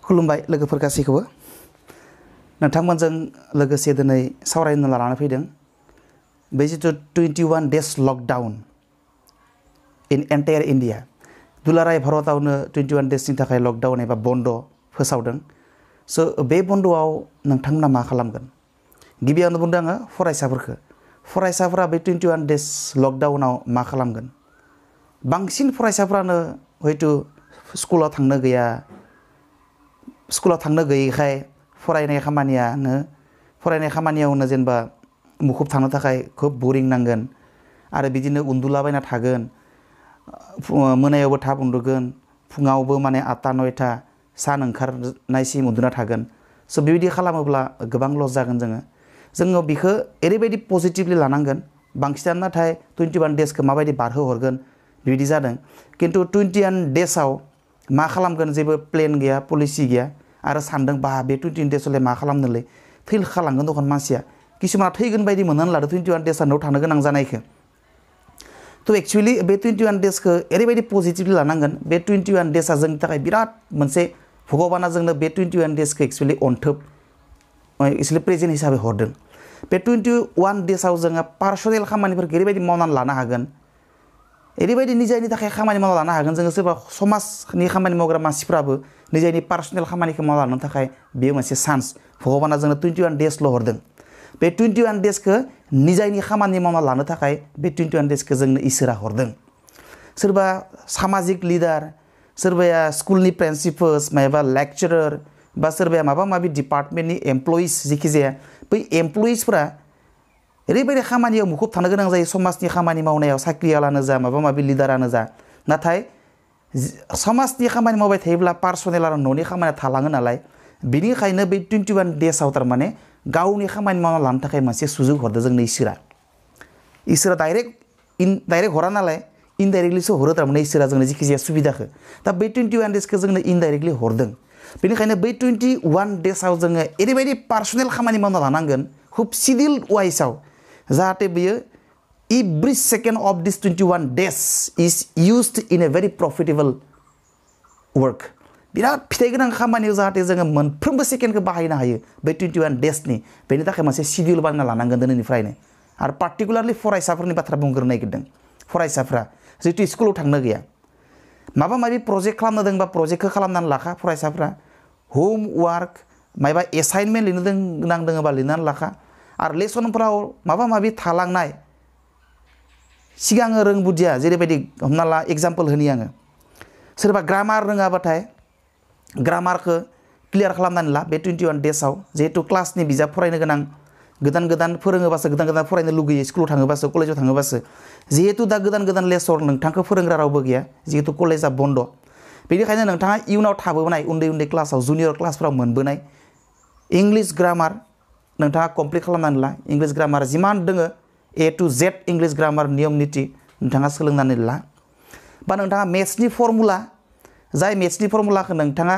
खुलुमबाय लोगोफोर गासैखौबो नोंथांमोनजों लोगोसे दिनै सावरायनो लानानै फैदों बे जिथु 21 days लकडाउन इन एन्टायर इन्डिया दुलाराय भारतआवनो 21 days नि थाखाय लकडाउन एबा बन्द फोसावदों सो बे बन्दआव नोंथांमोना मा खालामगोन गिबियावनो बुंदों आङो फरायसाफोरा बे 21 days लकडाउनाव मा खालामगोन बांसिन फरायसाफ्रानो हयतो स्कुलाव थांनो गैयैखाय फरायनाय खामानियावनो जेनेबा मुखुब थानो थाखाय खोब बोरिं नांगोन आरो बिदिनो उन्दुलाबायना थागोन मोनायावबो थाब उन्दुगोन फुङावबो माने 8-9 सान ओंखारनायसिम उन्दुना थागोन सो बेबायदि खालामोब्ला गोबां लस जागोन जोङो बेखौ ओरैबायदि पजिटिभलि लानांगोन बांसिनानो नाथाय 21 days खौ माबायदि बारहोहरगोन बिदि जादों किन्तु 21 days आव मा खालामगोन जेबो प्लेन गैया पलिसि गैया आरो सानदों बा बे 21 days ले मा खालामनोलै थैखालांगोन दखन मानसिया किसुमान थैगोन बायदि मोननानै लादो 21 days न'आव थानो गोनां जानायखौ तो एक्चुअली बे 21 days खौ ओरैबायदि पजिटिभलि लानांगोन बे 21 days जोंनि थाखाय बिराद मोनसे भगबाना जोंनो बे 21 days खौ एक्चुअली अनथोब एक्चुअली प्रेजेन्ट हिसाबै हरदों बे 21 days आव जोङो पार्सनेल खामानिफोरखौ ओरैबायदि मावनानै लानो हागोन एरैबायदि निजानि थाखाय खामानि मावना लानो हागोन जोङो सोरबा समाजनि खामानि मावग्रा मानसिफ्राबो निजानि पार्सनेल खामानिखौ मावना लानो थाखाय बेयो मोनसे चान्स भगबाना जोंनो 21 days ल हरदों बे 21 days खौ निजानि खामानि मावना लानो थाखाय बे 21 days खौ जोंनो इसोरा हरदों सोरबा सामाजिक लिडार सोरबाया स्कुलनि प्रिन्सिपल्स माबा लेक्चारार बा सोरबाया माबा माबि डिपार्टमेन्टनि एमप्लयिज जेखि जाया बै एमप्लयिजफोरा ओरैबायदि खामानियाव मुखुब थानो गोनां जायो समाजनि खामानि मावनायाव साख्रियालानो जा माबा माबि लिडारानो जा नाथाय समाजनि खामानि मावबाय थायोब्ला पार्सनेल आरो न'नि खामानिया थालाङो नालाय बिनिखायनो बे 21 days आव थारमाने गावनि खामानि मावना लानो थाखाय मोनसे सुजुग हरदों जोंनो इसोरा डाइरेक्ट हरा नालाय इनडाइरेक्टलिसो हरो थारमाने इसोरा जोंनो जेखि जाया सुबिदाखौ दा बे 21 days खौ जोंनो इनडाइरेक्टलि हरदों बेनिखायनो बै 21 days आव जोङो ओरैबायदि पार्सनेल खामानि मावना लानांगोन खुब सिडिल वाइसआव जाहाथे बियो every second of this 21 days is used in a very profitable work बिराद फिथाइ गोनां खामानियाव जाहाथे जोङो मोनफ्रोमबो सेकेन्डखौ बाहायनो हायो बे 21 days नि बेनि थाखाय मोनसे शिडिउल बानायना लानांगोन दिनैनिफ्रायनो आरो पार्टिकुलारलि फरायसाफोरनि बाथ्रा बुंग्रोनो नागिरदों फरायसाफ्रा जितु स्कुलाव थांनो गैया माबा माबि प्रजेक्ट खालामनो दोंबा प्रजेक्टखौ खालामनानै लाखा फरायसाफ्रा होमवर्क माबा एसाइनमेन्ट लिरनो गोनां दोङोबा लिरनानै लाखा आरो लेसनफोराव माबा माबि थालांनाय सिगाङो रोंबुदिया जेरैबायदि हमना ला एग्जाम्पल होनि आङो सोरबा ग्रामार रोङाबाथाय ग्रामारखौ क्लियार खालामनानै ला बे 21 days आव जिहेतु क्लासनि बिजाब फरायनो गोनां गोदान फोरोङोबासो गोदान फरायनो लुगैयो स्कुलाव थाङोबासो कलेजाव थाङोबासो जिहेतु दा गोदान लेसन नोंथांखौ फोरोंग्रा रावबो गैया जिहेतु कलेजा बन्द बेनिखायनो नोंथाङा इयुनाव थाबोनाय उन्दै क्लासाव जुनियर क्लासफोराव मोनबोनाय इंलिश ग्रामार नोंथाङा कमप्लिट खालामनानै ला इंलिश ग्रामार जिमान दोङो A to Z English grammar नियम नीति नोंथाङा सोलोंनानै ला बा नोंथाङा मेथ्सनि फर्मुला जाय मेथ्सनि फर्मुलाखौ नोंथाङा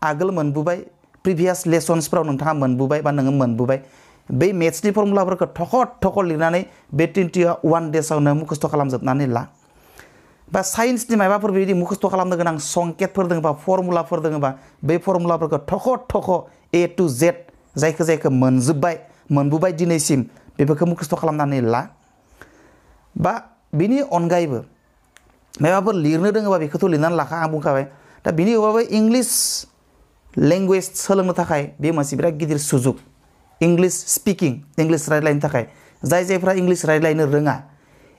आगोल मोनबोबाय प्रिभियास लेसन्सफोराव नोंथाङा मोनबोबाय बा नोङो मोनबोबाय बै मेथ्सनि फर्मुलाफोरखौ थख' लिरनानै बे 21 days आवनो मुखस्थ' खालामजोबनानै ला बा साइन्सनि माबाफोर बेबायदि मुखस्थ' खालामनो गोनां संकेतफोर दोङोबा फर्मुलाफोर दोङोबा बै फर्मुलाफोरखौ थख' A to Z जायखौ मोनबोबाय दिनैसिम बेफोरखौ मुखस्थ' खालामनानै ला बा बिनि अनगायैबो माबाफोर लिरनो दोङोबा बेखौथ' लिरनानै लाखा आं बुंखाबाय दा बिनि अनगायैबो इंलिश लेंगुवेज सोलोंनो थाखाय बे मोनसे बिराद गिदिर सुजुग इंलिश स्पिकिं इंलिश रायज्लायनो थाखाय जायफ्रा इंलिश रायज्लायनो रोङा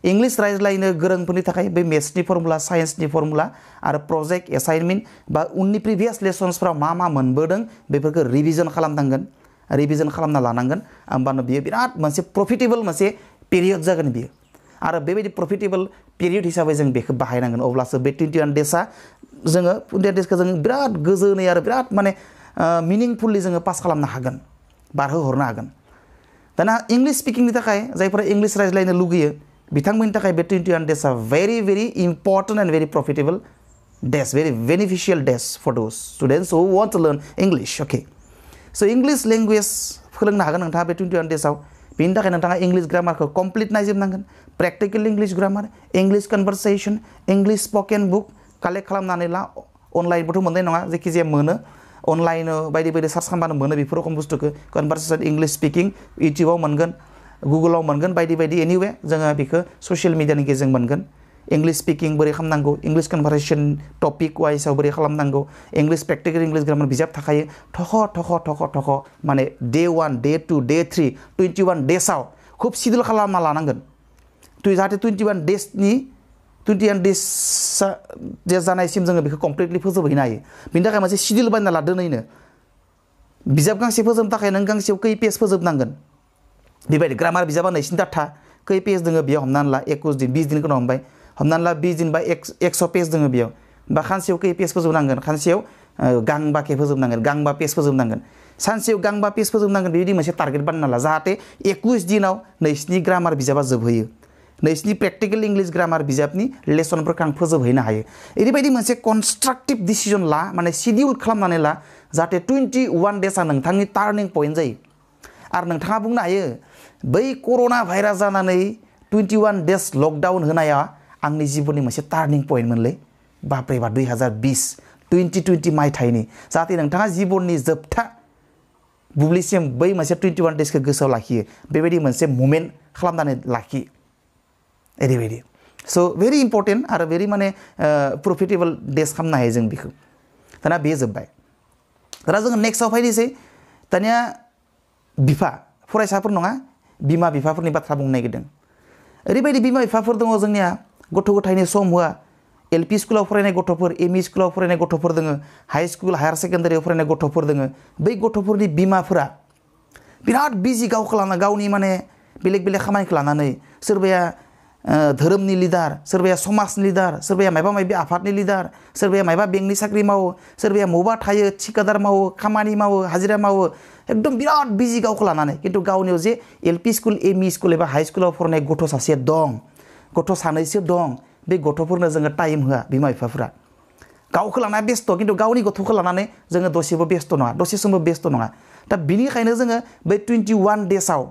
इंलिश रायज्लायनो गोरोंफोरनि थाखाय बे मेथ्सनि फर्मुला साइन्सनि फर्मुला आरो प्रजेक्ट एसाइनमेन्ट बा उननि प्रिभियास लेसन्सफ्राव मा मोनबोदों बेफोरखौ रिभिजन खालामना लानांगोन होमबानो बियो बिराद मोनसे प्रफिटेबल मोनसे पिरियड जागोन बियो आरो बेबायदि प्रफिटेबल पिरियड हिसाबै जों बेखौ बाहायनांगोन अब्लासो बे 21 days जोङो 21 days खौ जों बिराद गोजोनै आरो बिराद माने मिनिंफुललि जोङो पास खालामनो हागोन बारहोहरनो हागोन दाना इंलिश स्पिकिंनि थाखाय जायफोरा इंलिश रायज्लायनो लुगैयो बिथांमोननि थाखाय बे 21 days very important and very profitable days very beneficial days for those students who want to learn English okay so English language फोरोंनो हागोन नोंथाङा बे 21 days बेनि थाखाय नोंथाङा इंलिश ग्रामारखौ कमप्लिट नायजोबनांगोन practical English grammar English conversation English spoken book collect खालामनानै ला अनलाइनबोथ' मोननाय नङा जेखि जाया मोनो अनलाइन बायदि बायदि सार्च खालामबानो मोनो बेफोर रखम बुस्थुखौ कनभारसेसन इंलिश स्पिकिं इउटुबाव मोनगोन गुगलाव मोनगोन बायदि बायदि एनिवे जोङो बेखौ ससियेल मिडियानि गेजेरजों मोनगोन इंलिश स्पिकिं बोरै खालामनांगौ इंलिश कनभारसेसन टपिक वाइसआव बोरै खालामनांगौ इंलिश प्रेक्टिकल इंलिश ग्रामार बिजाब थाखायो थख' माने डे 1 डे 2 डे 3 21 डेजआव खूब सिडिउल खालामना लानांगोन जाहाथे 21 डेजनि 21 डेज जानायसिम जोङो बेखौ कमप्लिटलि फोजोबहैनो हायो बेनि थाखाय मोनसे सिडिउल बानायना ला दोनैनो बिजाब गांसे फोजोबनो थाखाय नों गांसेयाव खै पेज फोजोबनांगोन बेबायदि ग्रामार बिजाबा 2 डाटा खै पेज दोङो बेयाव हमनानै ला 21 दिन 20 दिनखौनो हमबाय हमनानै ला 20 दिन बा 100 पेज दोङो बेयाव बा खानसेयाव खै पेज फोजोबनांगोन खानसेयाव गांबाके फोजोबनांगोन गांबा पेज फोजोबनांगोन सानसेयाव गांबा पेज फोजोबनांगोन बेबायदि मोनसे टारगेट बानायना ला जाहाथे 21 दिनाव नोंसिनि ग्रामार बिजाबा जोबहैयो नोंसिनि प्रेक्टिकल इंलिश ग्रामार बिजाबनि लेसनफोरखौ आं फोजोबहैनो हायो ओरैबायदि मोनसे कनस्ट्राक्टिभ डिसिजन ला माने सिडिउल खालामनानै ला जाहाथे 21 डेजआ नोंथांनि टार्निं पइन्ट जायो आरो नोंथाङा बुंनो हायो बै कर'ना भाइरास जानानै 21 डेज लकडाउन होनाया आंनि जिबननि मोनसे टार्निं पइन्ट मोनलै बापरे बा 2020 मायथाइनि जाहाथे नोंथाङा जिबननि जोबथा बुब्लिसिम बै मोनसे 21 डेजखौ गोसोआव लाखियो बेबायदि मोनसे मुमेन्ट खालामनानै लाखि ओरैबायदि स' भेरि इम्पर्टेन्ट आरो भेरि माने प्रफिटेबल डेज खालामनो हायो जों बेखौ दाना बे जोब्बाय दाना जोङो नेक्स्टआव फैनोसै दानिया बिफा फरायसाफोर नङा बिमा बिफाफोरनि बाथ्रा बुंनो नागिरदों ओरैबायदि बिमा बिफाफोर दङ जोंनिया गथ' गथायनि सम होआ एलपि स्कुलाव फरायनाय गथ'फोर एमइ स्कुलाव फरायनाय गथ'फोर दोङो हाई स्कुल हायार सेकेन्डारियाव फरायनाय गथ'फोर दोङो बै गथ'फोरनि बिमाफोरा बिराद बिजि गावखौ लाना गावनि माने बेलेग बेलेग खामानिखौ लानानै सोरबाया धोरोमनि लिडार सोरबाया समाजनि लिडार सोरबाया माबा माबि आफादनि लिडार सोरबाया माबा बेंकनि साख्रि मावो सोरबाया मबा थायो ठिकादार मावो खामानि मावो हाजिरा मावो एकदम बिराद बिजि गावखौ लानानै खिन्थु गावनियाव जे एलपि स्कुल एमइ स्कुल एबा हाई स्कुलाव फरायनाय गथ' सासे दं गथ' सानैसो दं बे गथ'फोरनो जोङो टाइम होआ बिमा बिफाफोरा गावखौ लाना बेस्थ' खिन्थु गावनि गथ'खौ लानानै जोङो दसेबो बेस्थ' नङा दसे समबो बेस्थ' नङा दा बिनिखायनो जोङो बै 21 डेजआव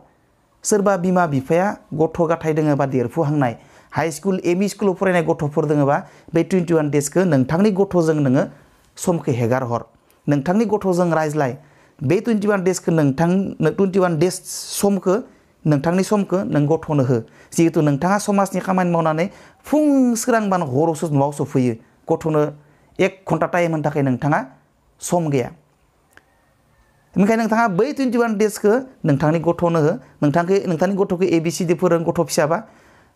सोरबा बिमा बिफाया गथ' गथाय दोङो बा देरफुहांनाय हाई स्कुल एमइ स्कुलाव फरायनाय गथ'फोर दोङोबा बे 21 डेजखौ नोंथांनि गथ'जों नोङो समखौ हेगार हर नोंथांनि गथ'जों रायज्लाय बे 21 डेजखौ 21 डेज समखौ नोंथांनि समखौ नों गथ'नो हो जिहेतु नोंथाङा समाजनि खामानि मावनानै फुं सोरांबानो हरावसो न'आव सफैयो गथ'नो 1 घन्टा टाइम होनो थाखाय नोंथाङा सम गैया ओंखायनो नोंथाङा बै 21 डेजखौ नोंथांनि गथ'नो हो नोंथांनि गथ'खौ ABCD फोरों गथ' फिसाबा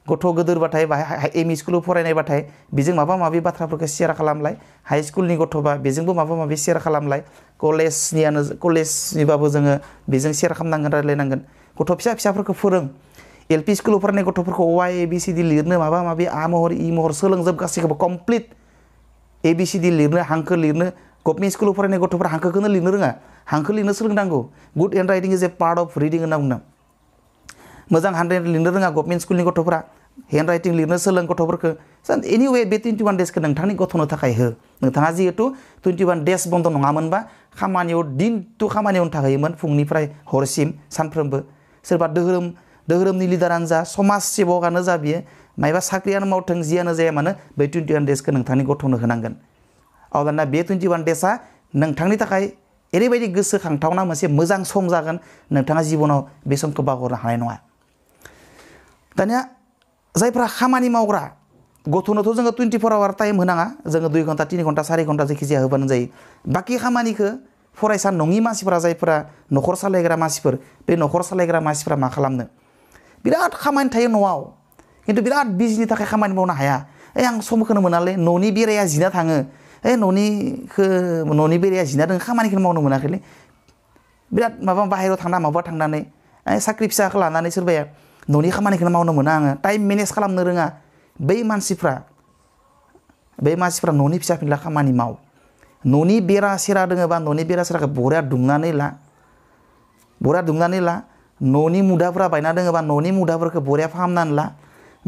गथ' गोदोरबाथाय बाहाय एमइ स्कुलाव फरायनायबाथाय बेजों माबा माबि बाथ्राफोरखौ शेयार खालामलाय हाई स्कुलनि गथ'बा बेजोंबो माबा माबि शेयार खालामलाय कलेजनिबाबो जोङो बेजों शेयार खालामनांगोन रायज्लायनांगोन गथ' फिसाफोरखौ फोरों एलपि स्कुलाव फरायनाय गथ'फोरखौ ABCD लिरनो माबा माबि आ महर इ महर सोलोंजोब गासैखौबो कमप्लिट ABCD लिरनो हांखो लिरनो गभर्नमेन्ट स्कुलाव फरायनाय गथ'फोरा हांखोखौनो लिरनो रोङा हांखो लिरनो सोलोंनांगौ good hand writing is a part of reading होनना बुंदों मोजां हेन्ड राइटिं लिरनो रोङा गभर्नमेन्ट स्कुलनि गथ'फोरा हेन्ड राइटिं लिरनो सोलों गथ'फोरखौ एनिवे बे 21 डेजखौ नोंथांनि गथ'नो थाखाय हो नोंथाङा जिहेतु 21 डेज बन्द नङामोनबा खामानियाव दिनथु खामानियावनो थाहैयोमोन फुंनिफ्राय हरसिम सानफ्रोमबो सोरबा धोरोमनि लिडारानो जा समाज सेबकानो जा बियो मायबा साख्रियानो मावथों जियानो जाया मानो बे 21 डेजखौ नोंथांनि गथ'नो होनांगोन अब्लाना बे 21 डेजआ नोंथांनि थाखाय ओरैबायदि गोसोखांथावना मोनसे मोजां सम जागोन नोंथाङा जिबनाव बे समखौ बावगारनो हानाय नङा दानिया जायफ्रा खामानि मावग्रा गथ'नोथ' जोङो 24 आवार टाइम होनाङा जोङो 2 घन्टा 3 घन्टा 4 घन्टा जायखिजाया होबानो जायो बाखि खामानिखौ फरायसा नङि मानसिफोरा जायफोरा न'खर सालायग्रा मानसिफोर बे न'खर सालायग्रा मानसिफोरा मा खालामनो बिराद खामानि थायो न'आव खिन्थु बिराद बिजिनि थाखाय खामानि मावनो हाया आं समखौनो मोनालै न'नि बेराया जिना थाङो न'नि बेराया जिना दङ खामानिखौनो मावनो मोनाखैलै बिराद माबा बाहेरायाव थांना माबा थांनानै साख्रि फिसाखौ लानानै सोरबाया न'नि खामानिखौनो मावनो मोना आङो टाइम मेनेज खालामनो रोङा बै मानसिफ्रा न'नि फिसा फिनला खामानि माव न'नि बेरा सेरा दोङोबा न'नि बेरा सेराखौ बरिया दुमनानै ला न'नि मुदाफोरा बायना दोङोबा न'नि मुदाफोरखौ बरिया फाहामनानै ला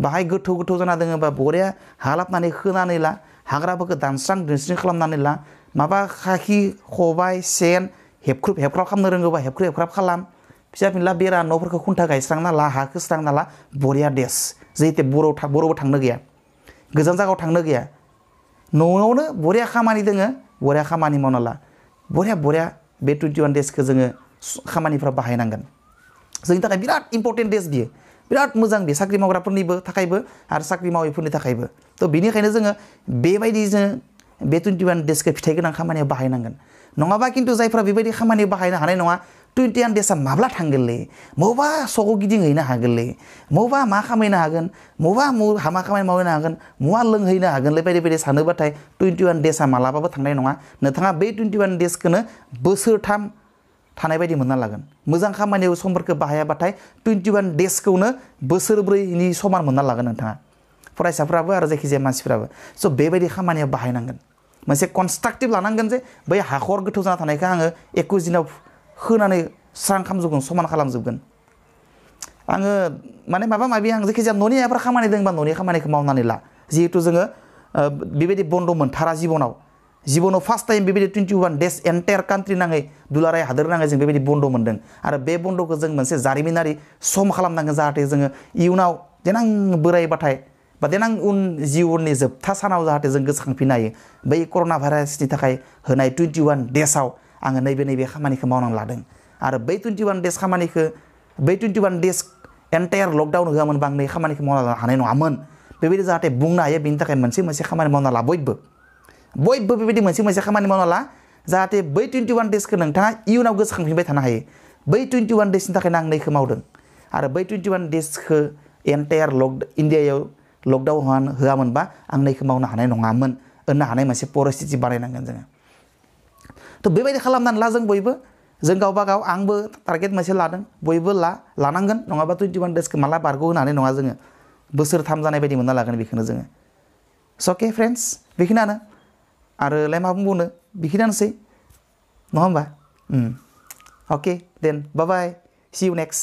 बाहाय गोथौ जाना दोङोबा बरिया हालाबनानै खोनानै ला हाग्राफोरखौ दानस्रां खालामनानै ला माबा खाखि खबाय सेन हेबख्रुब खालामनो रोङोबा हेबख्रुब खालाम फिसा फिनला बेरा न'फोरखौ खुन्था गायस्रांना ला हाखौ स्रांना ला बरिया देस जिहेतु बर'बो थांनो गैया गोजान जायगायाव थांनो गैया न'आवनो बरिया खामानि दोङो बरिया खामानि मावना ला बरिया बरिया बे 21 डेजखौ जोङो खामानिफ्राव बाहायनांगोन जोंनि थाखाय बिराद इम्पर्टेन्ट डेज बियो बिराद मोजां बे साख्रि मावग्राफोरनिबो थाखायबो आरो साख्रि मावैफोरनि थाखायबो थ' बेनिखायनो जोङो बेबायदि जों बे 21 डेजखौ फिथाइ गोनां खामानियाव बाहायनांगोन नङाबा खिन्थु जायफ्रा बेबायदि खामानियाव बाहायनो हानाय नङा 21 डेजआ माब्ला थांगोनलै मबा सगाव गिदिंहैनो हागोनलै मबा मा खामायनो हागोन मबा हामा खामानि मावनो हागोन मुवा लोंहैनो हागोनलै बायदि बायदि सानोबाथाय 21 डेजआ मालाबाबो थांनाय नङा नोंथाङा बे 21 डेजखौनो बोसोरथाम थानाय बायदि मोनना लागोन मोजां खामानियाव समफोरखौ बाहायाबाथाय 21 डेजखौनो बोसोरब्रैनि समान मोनना लागोन नोंथाङा फरायसाफ्राबो आरो जायखिजाया मानसिफ्राबो स' बेबायदि खामानियाव बाहायनांगोन मोनसे कनस्ट्राक्टिभ लानांगोन जे बै हाखर गोथौ जाना थानायखौ आङो 21 दिनाव होनानै स्रां खालामजोबगोन समान खालामजोबगोन आङो माने माबा माबि आं जायखिजाया न'नि माबाफोर खामानि दंबा न'नि खामानिखौ मावनानै ला जिहेथु जोङो बेबायदि बन्द मोनथारा जिबनाव फार्स्ट टाइम बेबायदि 21 डेज एन्टायार कान्ट्रि नाङै दुलाराय हादोर नाङै जों बेबायदि बन्द मोन्दों आरो बे बन्दखौ जों मोनसे जारिमिनारि सम खालामनांगोन जाहाथे जोङो इयुनाव देनां बोरायबाथाय बा देनां उन जिउनि जोबथा सानाव जाहाथे जों गोसोखांफिननो हायो बै कर'ना भाइरासनि थाखाय होनाय 21 डेजआव आङो नैबे खामानिखौ मावनानै लादों आरो बै 21 डेज खामानिखौ बै 21 डेज एन्टायार लकडाउन होआमोनबा आं नै खामानिखौ मावना लानो हानाय नङामोन बेबायदि जाहाथे बुंनो हायो बेनि थाखाय मोनसे खामानि मावना ला बयबो बेबायदि मोनसे खामानि मावना ला जाहाथे बै 21 डेजखौ नोंथाङा इयुनाव गोसोखांफिनबाय थानो हायो बै 21 डेजनि थाखायनो आं नैखौ मावदों आरो बै 21 डेजखौ एन्टायार इन्डियायाव लकडाउन होआमोनबा आं नैखौ मावनो हानाय नङामोन होननो हानाय मोनसे परिस्थिति बानायनांगोन जोङो थ' बेबायदि खालामनानै ला जों बयबो जों गावबा गाव आंबो टारगेट मोनसे लादों बयबो लानांगोन नङाबा 21 डेजखौ माला बारग' होनो हानाय नङा जोङो बोसोरथाम जानाय बायदि मोनना लागोन बेखौनो जोङो सके फ्रेन्ड्स बेखिनियानो आरोलाय मा बुंबावनो बेखिनियानोसै नङा होमबा अके देन बाय बाय सि इउ नेक्स्ट